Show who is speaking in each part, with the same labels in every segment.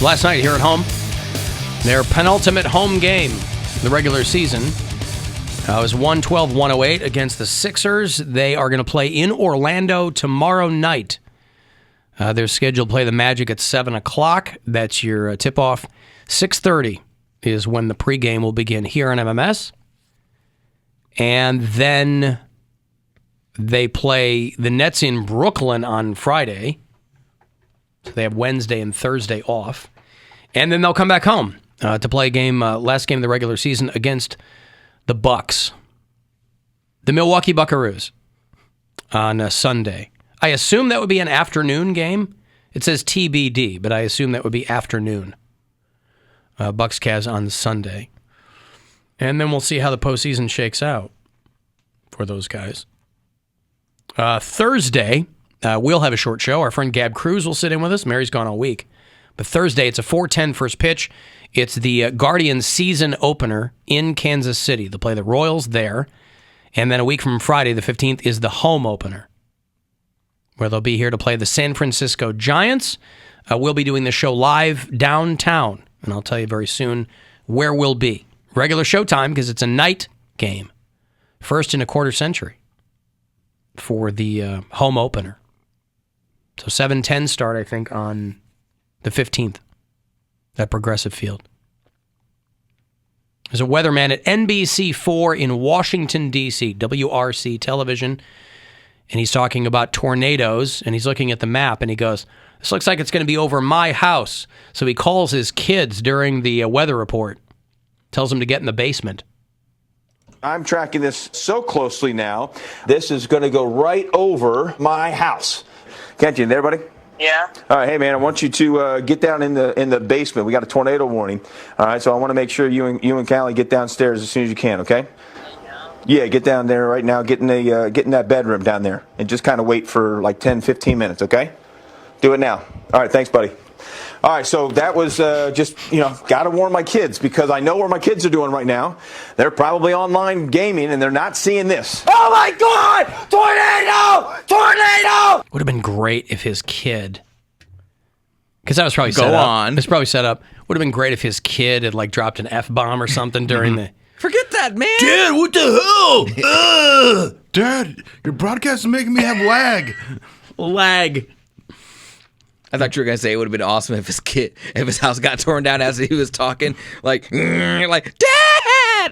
Speaker 1: last night here at home. Their penultimate home game in the regular season was 112-108 against the Sixers. They are going to play in Orlando tomorrow night. They're scheduled to play the Magic at 7 o'clock. That's your tip-off. 6:30 is when the pregame will begin here on MMS. And then they play the Nets in Brooklyn on Friday. So they have Wednesday and Thursday off. And then they'll come back home to play a game, last game of the regular season against the Bucks. The Milwaukee Buckaroos on Sunday. I assume that would be an afternoon game. It says TBD, but I assume that would be afternoon. Bucks Cavs on Sunday. And then we'll see how the postseason shakes out for those guys. Thursday, we'll have a short show. Our friend Gab Cruz will sit in with us. Mary's gone all week. But Thursday, it's a 4:10 first pitch. It's the Guardians season opener in Kansas City. They'll play the Royals there. And then a week from Friday, the 15th, is the home opener, where they'll be here to play the San Francisco Giants. We'll be doing the show live downtown, and I'll tell you very soon where we'll be. Regular show time, because it's a night game. First in a quarter century for the home opener. So 7:10 start, I think, on the 15th at Progressive Field. There's a weatherman at NBC4 in Washington, D.C., WRC television, and he's talking about tornadoes, and he's looking at the map, and he goes, this looks like it's going to be over my house. So he calls his kids during the weather report, tells them to get in the basement.
Speaker 2: I'm tracking this so closely now. This is going to go right over my house. Can't you there, buddy?
Speaker 3: Yeah.
Speaker 2: All right, hey man, I want you to get down in the basement. We got a tornado warning. All right, so I want to make sure you and Callie get downstairs as soon as you can. Okay? Yeah, get down there right now. Get in that bedroom down there, and just kind of wait for like 10, 15 minutes. Okay? Do it now. All right, thanks, buddy. All right, so that was just, got to warn my kids, because I know where my kids are doing right now. They're probably online gaming, and they're not seeing this. Oh, my God! Tornado! Tornado!
Speaker 1: Would have been great if his kid, because that was probably set
Speaker 4: Go
Speaker 1: up.
Speaker 4: on.
Speaker 1: It's probably set up. Would have been great if his kid had dropped an F-bomb or something during the...
Speaker 4: Forget that, man.
Speaker 5: Dad, what the hell? Dad, your broadcast is making me have lag.
Speaker 1: Lag.
Speaker 4: I thought you were gonna say it would have been awesome if his house got torn down as he was talking, like Dad!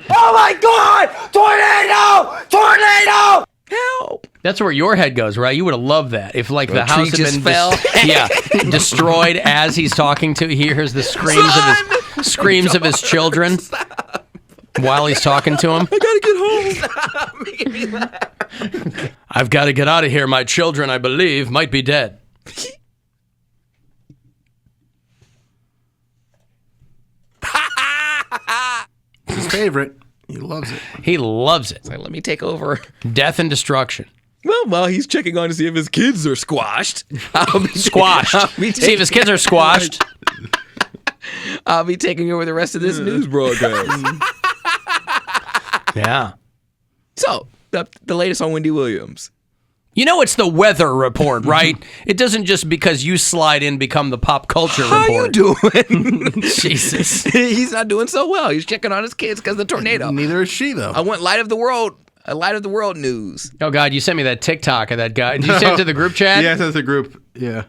Speaker 2: Oh my God! Tornado! Tornado!
Speaker 4: Help!
Speaker 1: That's where your head goes, right? You would have loved that if, the house had
Speaker 4: just
Speaker 1: been
Speaker 4: fell.
Speaker 1: destroyed as he's talking to. He hears the screams of his children while he's talking to him.
Speaker 4: I gotta get home.
Speaker 1: I've got to get out of here. My children, I believe, might be dead.
Speaker 5: His favorite. He loves it.
Speaker 1: He loves it.
Speaker 4: Like, let me take over.
Speaker 1: Death and destruction.
Speaker 4: Well, while he's checking on to see if his kids are squashed, I'll be
Speaker 1: Squashed. See if his kids are squashed.
Speaker 4: I'll be taking over the rest of this news broadcast.
Speaker 1: Yeah.
Speaker 4: So, the latest on Wendy Williams.
Speaker 1: You know it's the weather report, right? It doesn't just because you slide in become the pop culture report.
Speaker 4: How you doing?
Speaker 1: Jesus.
Speaker 4: He's not doing so well. He's checking on his kids because of the tornado.
Speaker 5: Neither is she, though.
Speaker 4: I went light of the world news.
Speaker 1: Oh, God, you sent me that TikTok of that guy. Did you send it to the group chat?
Speaker 5: Yeah, that's a group. Yeah.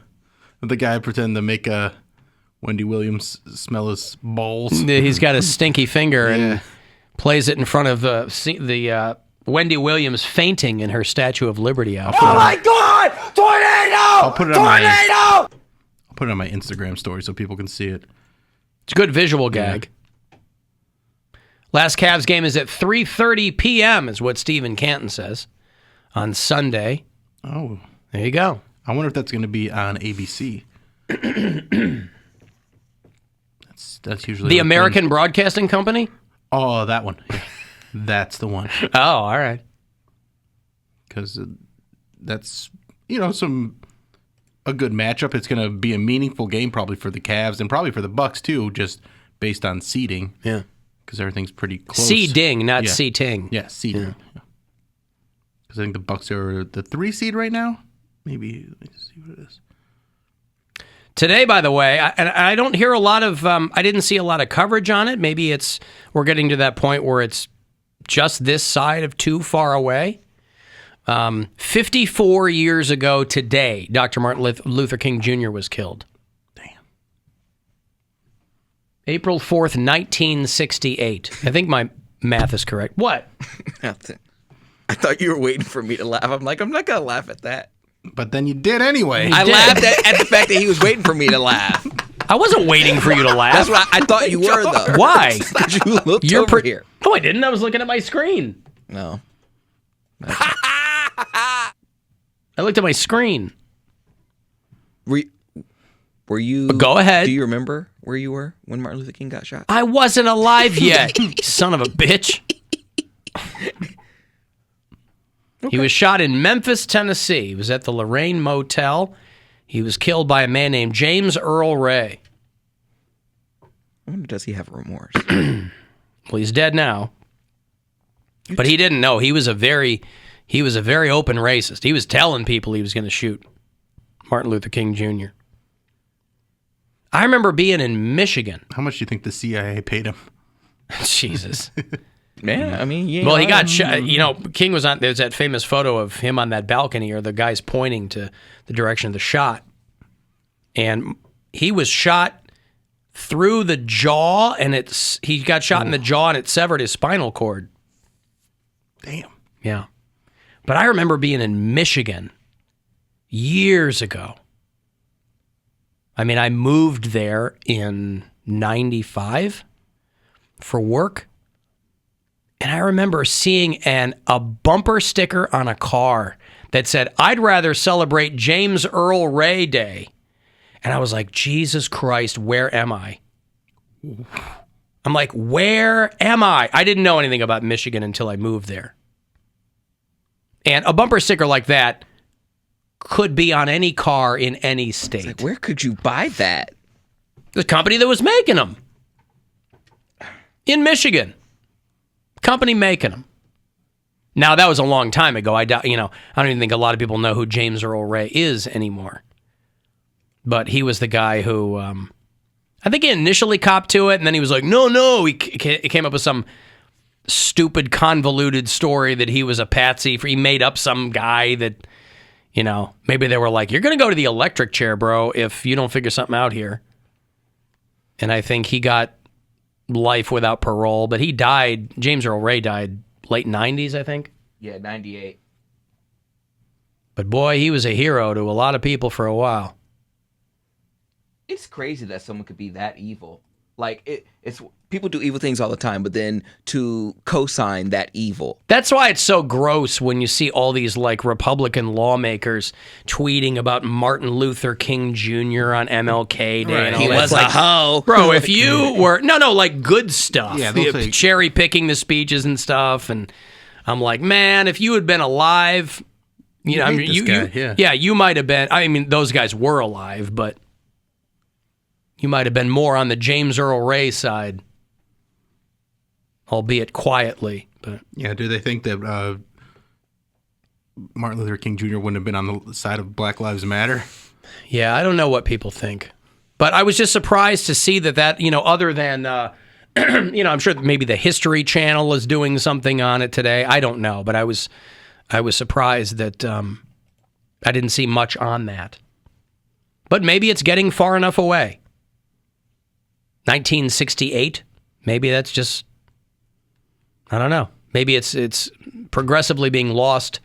Speaker 5: The guy pretending to make Wendy Williams smell his balls.
Speaker 1: He's got a stinky finger and plays it in front of the Wendy Williams fainting in her Statue of Liberty outfit.
Speaker 2: Oh my God! Tornado!
Speaker 5: I'll put it on
Speaker 2: Tornado!
Speaker 5: I'll put it on my Instagram story so people can see it.
Speaker 1: It's a good visual gag. Last Cavs game is at 3:30 p.m. is what Stephen Canton says on Sunday.
Speaker 5: Oh.
Speaker 1: There you go.
Speaker 5: I wonder if that's going to be on ABC. That's usually
Speaker 1: The American Broadcasting Company?
Speaker 5: Oh, that one. Yeah. That's the one.
Speaker 1: Oh, all right.
Speaker 5: Because that's, a good matchup. It's going to be a meaningful game probably for the Cavs and probably for the Bucks too, just based on seeding.
Speaker 1: Yeah.
Speaker 5: Because everything's pretty close.
Speaker 1: Seeding, not seating.
Speaker 5: Yeah, seeding. Because I think the Bucks are the 3 seed right now. Maybe, let me see what it is.
Speaker 1: Today, by the way, I don't hear a lot of, I didn't see a lot of coverage on it. Maybe we're getting to that point where it's just this side of too far away. 54 years ago today, Dr. Martin Luther King Jr. was killed.
Speaker 5: Damn.
Speaker 1: April 4th, 1968. I think my math is correct. What?
Speaker 4: Nothing. I thought you were waiting for me to laugh. I'm like, I'm not going to laugh at that.
Speaker 5: But then you did anyway.
Speaker 4: I laughed at the fact that he was waiting for me to laugh.
Speaker 1: I wasn't waiting for you to laugh.
Speaker 4: That's what I thought you were, though.
Speaker 1: Why?
Speaker 4: Because you looked over here.
Speaker 1: No, I didn't. I was looking at my screen.
Speaker 4: No.
Speaker 1: I looked at my screen.
Speaker 4: Were you...
Speaker 1: But go ahead.
Speaker 4: Do you remember where you were when Martin Luther King got shot?
Speaker 1: I wasn't alive yet, son of a bitch. He was shot in Memphis, Tennessee. He was at the Lorraine Motel. He was killed by a man named James Earl Ray.
Speaker 4: I wonder, does he have remorse?
Speaker 1: Well, he's dead now. But he didn't know. He was a very open racist. He was telling people he was going to shoot Martin Luther King Jr. I remember being in Michigan.
Speaker 5: How much do you think the CIA paid him?
Speaker 1: Jesus.
Speaker 4: Man, I mean, yeah.
Speaker 1: Well, he got shot. You know, King was on. There's that famous photo of him on that balcony, or the guy's pointing to the direction of the shot, and he was shot through the jaw, and he got shot in the jaw, and it severed his spinal cord.
Speaker 5: Damn.
Speaker 1: Yeah, but I remember being in Michigan years ago. I mean, I moved there in '95 for work. And I remember seeing a bumper sticker on a car that said, "I'd rather celebrate James Earl Ray Day." And I was like, Jesus Christ, where am I? I'm like, where am I? I didn't know anything about Michigan until I moved there. And a bumper sticker like that could be on any car in any state.
Speaker 4: Like, where could you buy that?
Speaker 1: The company that was making them. In Michigan. Company making them. Now, that was a long time ago. I don't even think a lot of people know who James Earl Ray is anymore. But he was the guy who, I think he initially copped to it, and then he was like, no. He came up with some stupid, convoluted story that he was a patsy. He made up some guy that, maybe they were like, "You're going to go to the electric chair, bro, if you don't figure something out here." And I think he got life without parole, but he died. James Earl Ray died late 90s, I think.
Speaker 4: Yeah, 98.
Speaker 1: But boy, he was a hero to a lot of people for a while.
Speaker 4: It's crazy that someone could be that evil. Like, it's people do evil things all the time, but then to co-sign that evil.
Speaker 1: That's why it's so gross when you see all these like Republican lawmakers tweeting about Martin Luther King Jr. on MLK Day.
Speaker 5: Right.
Speaker 1: And all
Speaker 4: He
Speaker 1: that.
Speaker 4: was
Speaker 1: It's
Speaker 4: a
Speaker 1: like,
Speaker 4: hoe.
Speaker 1: bro, if you were like good stuff,
Speaker 5: Yeah, they'll say-
Speaker 1: cherry picking the speeches and stuff, and I'm like, man, if you had been alive,
Speaker 5: You hate this guy, yeah.
Speaker 1: you might have been. I mean, those guys were alive, but you might have been more on the James Earl Ray side, albeit quietly. But
Speaker 5: Yeah, do they think that Martin Luther King Jr. wouldn't have been on the side of Black Lives Matter?
Speaker 1: yeah, I don't know what people think. But I was just surprised to see that other than, I'm sure maybe the History Channel is doing something on it today. I don't know, but I was surprised that I didn't see much on that. But maybe it's getting far enough away. 1968, maybe that's just, I don't know. Maybe it's progressively being lost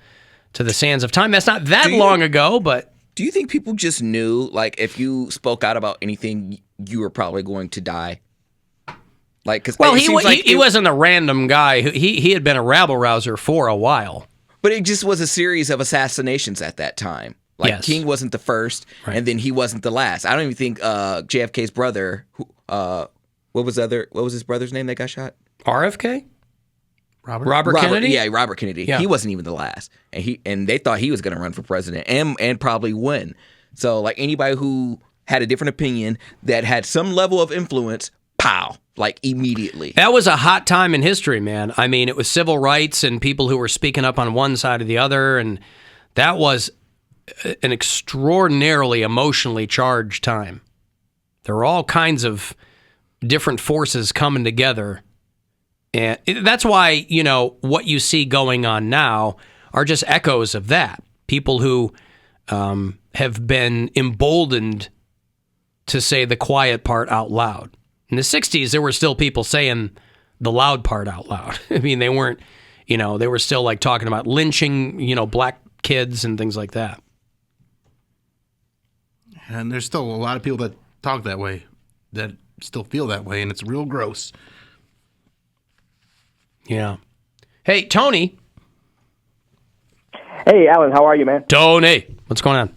Speaker 1: to the sands of time. That's not that long ago, but...
Speaker 4: Do you think people just knew, like, if you spoke out about anything, you were probably going to die? Like, because
Speaker 1: he wasn't a random guy. He had been a rabble rouser for a while.
Speaker 4: But it just was a series of assassinations at that time. Like,
Speaker 1: Yes.
Speaker 4: King wasn't the first,
Speaker 1: Right.
Speaker 4: and then he wasn't the last. I don't even think JFK's brother, what was his brother's name that got shot?
Speaker 1: RFK?
Speaker 5: Robert?
Speaker 1: Robert Kennedy?
Speaker 4: Yeah, Robert Kennedy.
Speaker 1: Yeah.
Speaker 4: He wasn't even the last, and they thought he was going to run for president and probably win. So, like, anybody who had a different opinion that had some level of influence, pow, like immediately.
Speaker 1: That was a hot time in history, man. I mean, it was civil rights and people who were speaking up on one side or the other, and that was an extraordinarily emotionally charged time. There are all kinds of different forces coming together. And that's why, what you see going on now are just echoes of that. People who have been emboldened to say the quiet part out loud. In the 60s, there were still people saying the loud part out loud. I mean, they weren't, they were still like talking about lynching, black kids and things like that.
Speaker 5: And there's still a lot of people that talk that way, that still feel that way, and it's real gross.
Speaker 1: Yeah. Hey, Tony.
Speaker 3: Hey, Alan, how are you, man?
Speaker 1: Tony, what's going on?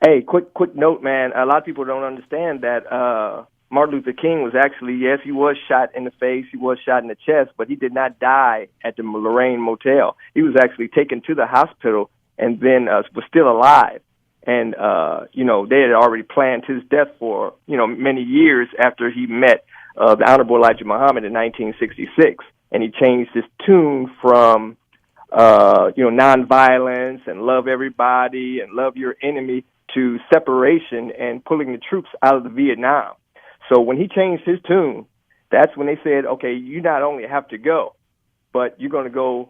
Speaker 3: Hey, quick note, man. A lot of people don't understand that Martin Luther King was actually, yes, he was shot in the face, he was shot in the chest, but he did not die at the Lorraine Motel. He was actually taken to the hospital and then was still alive. And, they had already planned his death for, many years after he met the Honorable Elijah Muhammad in 1966. And he changed his tune from, nonviolence and love everybody and love your enemy to separation and pulling the troops out of the Vietnam. So when he changed his tune, that's when they said, okay, you not only have to go, but you're going to go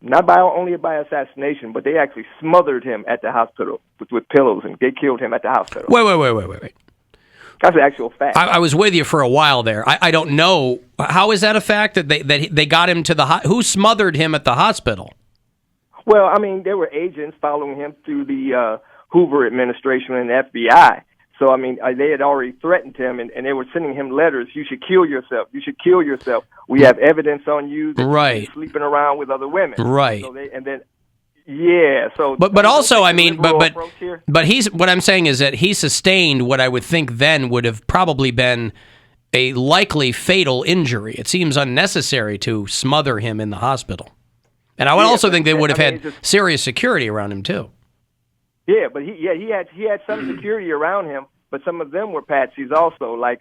Speaker 3: not only by assassination, but they actually smothered him at the hospital with pillows, and they killed him at the hospital.
Speaker 1: Wait.
Speaker 3: That's an actual fact.
Speaker 1: I was with you for a while there. I don't know. How is that a fact that they got him to the who smothered him at the hospital?
Speaker 3: Well, I mean, there were agents following him through the Hoover administration and the FBI. So, I mean, they had already threatened him, and they were sending him letters. You should kill yourself. You should kill yourself. We have evidence on you that
Speaker 1: right.
Speaker 3: you're sleeping around with other women.
Speaker 1: Right.
Speaker 3: So yeah. So,
Speaker 1: but also, I mean, but he's what I'm saying is that he sustained what I would think then would have probably been a likely fatal injury. It seems unnecessary to smother him in the hospital, and I would also think they would have had serious security around him too.
Speaker 3: Yeah, but he had some security around him, but some of them were patsies also, like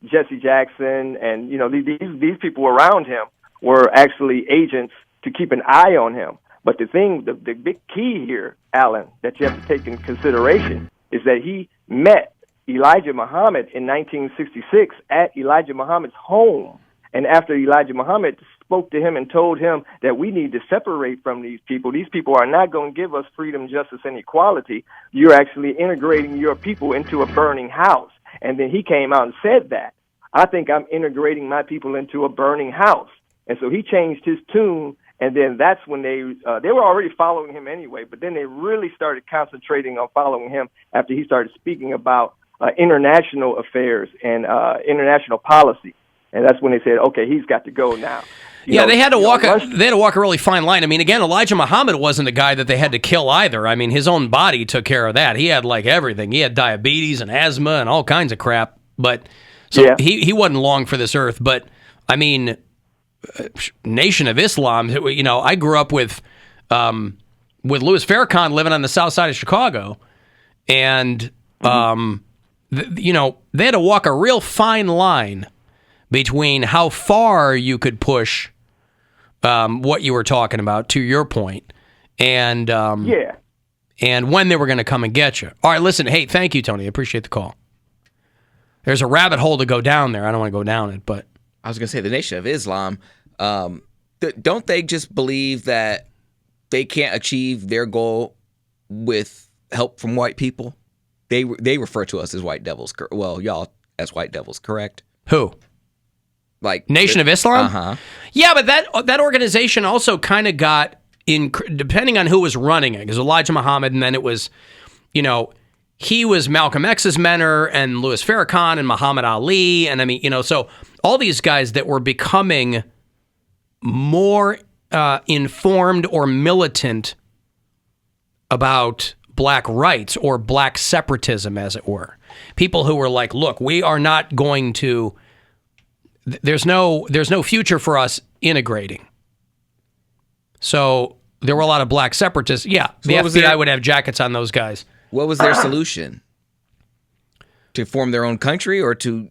Speaker 3: Jesse Jackson, and these people around him were actually agents to keep an eye on him. But the big key here, Alan, that you have to take into consideration is that he met Elijah Muhammad in 1966 at Elijah Muhammad's home. And after Elijah Muhammad spoke to him and told him that we need to separate from these people are not going to give us freedom, justice, and equality. You're actually integrating your people into a burning house. And then he came out and said that. I think I'm integrating my people into a burning house. And so he changed his tune. And then that's when they were already following him anyway, but then they really started concentrating on following him after he started speaking about international affairs and international policy. And that's when they said, okay, he's got to go now.
Speaker 1: They had to walk a really fine line. I mean, again, Elijah Muhammad wasn't a guy that they had to kill either. I mean, his own body took care of that. He had like everything. He had diabetes and asthma and all kinds of crap. But so he wasn't long for this earth. But I mean, Nation of Islam. I grew up with Louis Farrakhan living on the south side of Chicago, and they had to walk a real fine line between how far you could push what you were talking about, to your point, and when they were going to come and get you. All right, listen. Hey, thank you, Tony. I appreciate the call. There's a rabbit hole to go down there. I don't want to go down it, but
Speaker 4: I was going to say the Nation of Islam. Don't they just believe that they can't achieve their goal with help from white people? They refer to us as white devils. Well, y'all as white devils, correct?
Speaker 1: Who?
Speaker 4: Like
Speaker 1: Nation of Islam?
Speaker 4: Uh-huh.
Speaker 1: Yeah, but that organization also kind of got in, depending on who was running it, because Elijah Muhammad, and then it was, he was Malcolm X's mentor, and Louis Farrakhan, and Muhammad Ali, and I mean, so all these guys that were becoming more informed or militant about black rights or black separatism, as it were. People who were like, look, we are not going to, there's no future for us integrating. So there were a lot of black separatists. Yeah, so the FBI would have jackets on those guys.
Speaker 4: What was their solution? To form their own country or to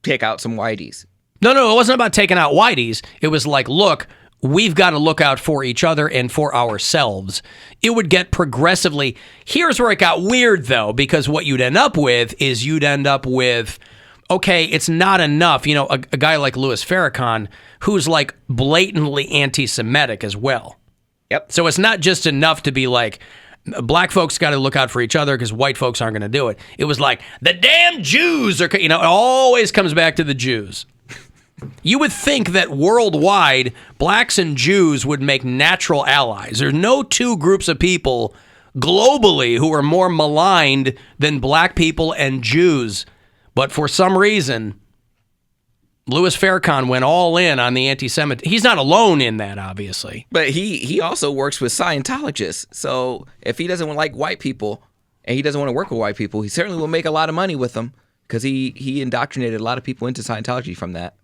Speaker 4: take out some whiteys?
Speaker 1: No, it wasn't about taking out whiteys. It was like, look, we've got to look out for each other and for ourselves, it would get progressively. Here's where it got weird, though, because what you'd end up with is okay, it's not enough. You know, a guy like Louis Farrakhan, who's like blatantly anti-Semitic as well.
Speaker 4: Yep.
Speaker 1: So it's not just enough to be like, black folks got to look out for each other because white folks aren't going to do it. It was like, the damn Jews are, it always comes back to the Jews. You would think that worldwide, blacks and Jews would make natural allies. There's no two groups of people globally who are more maligned than black people and Jews. But for some reason, Louis Farrakhan went all in on the anti-Semitic. He's not alone in that, obviously.
Speaker 4: But he also works with Scientologists. So if he doesn't like white people and he doesn't want to work with white people, he certainly will make a lot of money with them because he indoctrinated a lot of people into Scientology from that.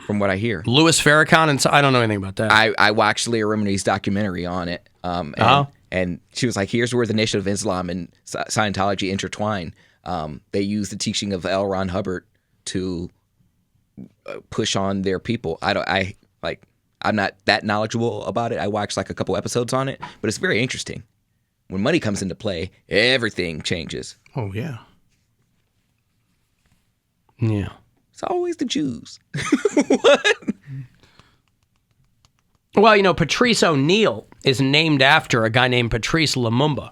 Speaker 4: From what I hear.
Speaker 1: Louis Farrakhan, and I don't know anything about that.
Speaker 4: I watched Leah Remini's documentary on it. And she was like, here's where the Nation of Islam and Scientology intertwine. They use the teaching of L. Ron Hubbard to push on their people. I'm not that knowledgeable about it. I watched like a couple episodes on it, but it's very interesting. When money comes into play, everything changes.
Speaker 5: Oh, yeah.
Speaker 1: Yeah.
Speaker 4: It's always the Jews.
Speaker 1: What? Well, Patrice O'Neill is named after a guy named Patrice Lumumba.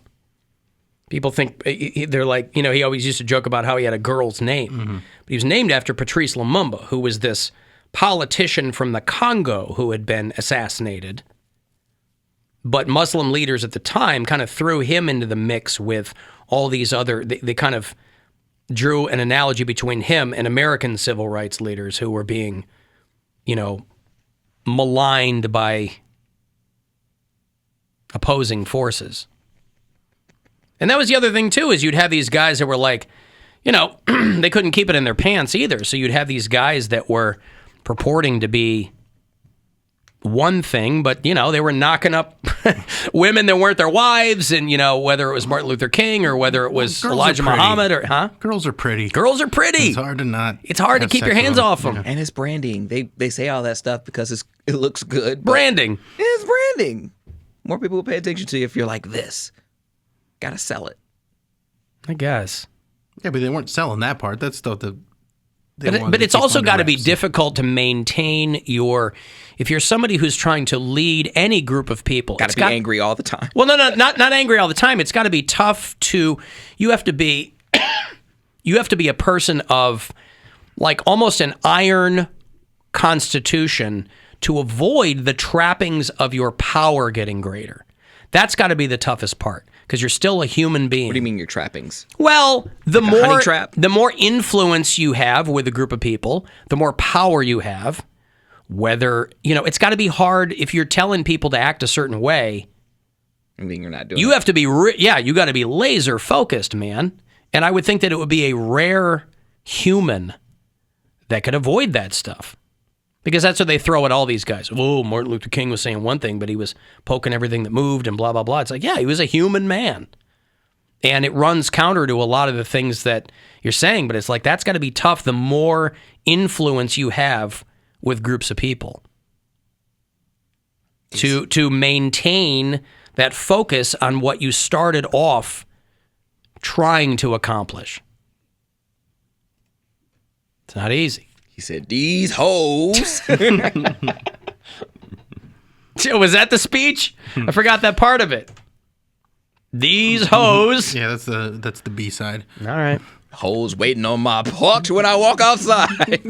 Speaker 1: People think, they're like, he always used to joke about how he had a girl's name. Mm-hmm. But he was named after Patrice Lumumba, who was this politician from the Congo who had been assassinated. But Muslim leaders at the time kind of threw him into the mix with all these other, they kind of drew an analogy between him and American civil rights leaders who were being, maligned by opposing forces. And that was the other thing, too, is you'd have these guys that were like, they couldn't keep it in their pants either. So you'd have these guys that were purporting to be one thing, but, they were knocking up women that weren't their wives, and, whether it was Martin Luther King or whether it was Elijah Muhammad or,
Speaker 5: Girls are pretty.
Speaker 1: Girls are pretty.
Speaker 5: It's hard to not.
Speaker 1: It's hard to keep your hands off them.
Speaker 4: And it's branding. They say all that stuff because it looks good.
Speaker 1: Branding.
Speaker 4: It's branding. More people will pay attention to you if you're like this. Gotta sell it.
Speaker 1: I guess.
Speaker 5: Yeah, but they weren't selling that part. That's stuff that.
Speaker 1: But it's also got to be difficult to maintain if you're somebody who's trying to lead any group of people.
Speaker 4: Got to be angry all the time.
Speaker 1: Well, no, not angry all the time. It's got to be tough you have to be a person of like almost an iron constitution to avoid the trappings of your power getting greater. That's got to be the toughest part. Because you're still a human being. What
Speaker 4: do you mean your trappings?
Speaker 1: Well, the
Speaker 4: like
Speaker 1: more influence you have with a group of people, the more power you have. Whether, it's got to be hard if you're telling people to act a certain way.
Speaker 4: I mean, you're not doing
Speaker 1: You have to be, you got to be laser focused, man. And I would think that it would be a rare human that could avoid that stuff. Because that's what they throw at all these guys. Oh, Martin Luther King was saying one thing, but he was poking everything that moved and blah, blah, blah. It's like, yeah, he was a human man. And it runs counter to a lot of the things that you're saying, but it's like, that's got to be tough the more influence you have with groups of people. To maintain that focus on what you started off trying to accomplish. It's not easy.
Speaker 4: He said, these hoes.
Speaker 1: Was that the speech? I forgot that part of it. These hoes.
Speaker 5: Yeah, that's the B side.
Speaker 1: All right.
Speaker 4: Hoes waiting on my porch when I walk outside.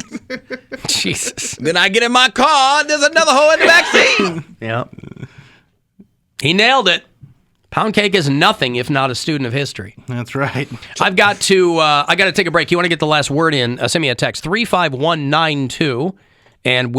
Speaker 1: Jesus.
Speaker 4: Then I get in my car, there's another hoe in the back seat.
Speaker 1: Yep. He nailed it. Poundcake is nothing if not a student of history.
Speaker 5: That's right.
Speaker 1: I've got to take a break. You want to get the last word in? Send me a text 35192 and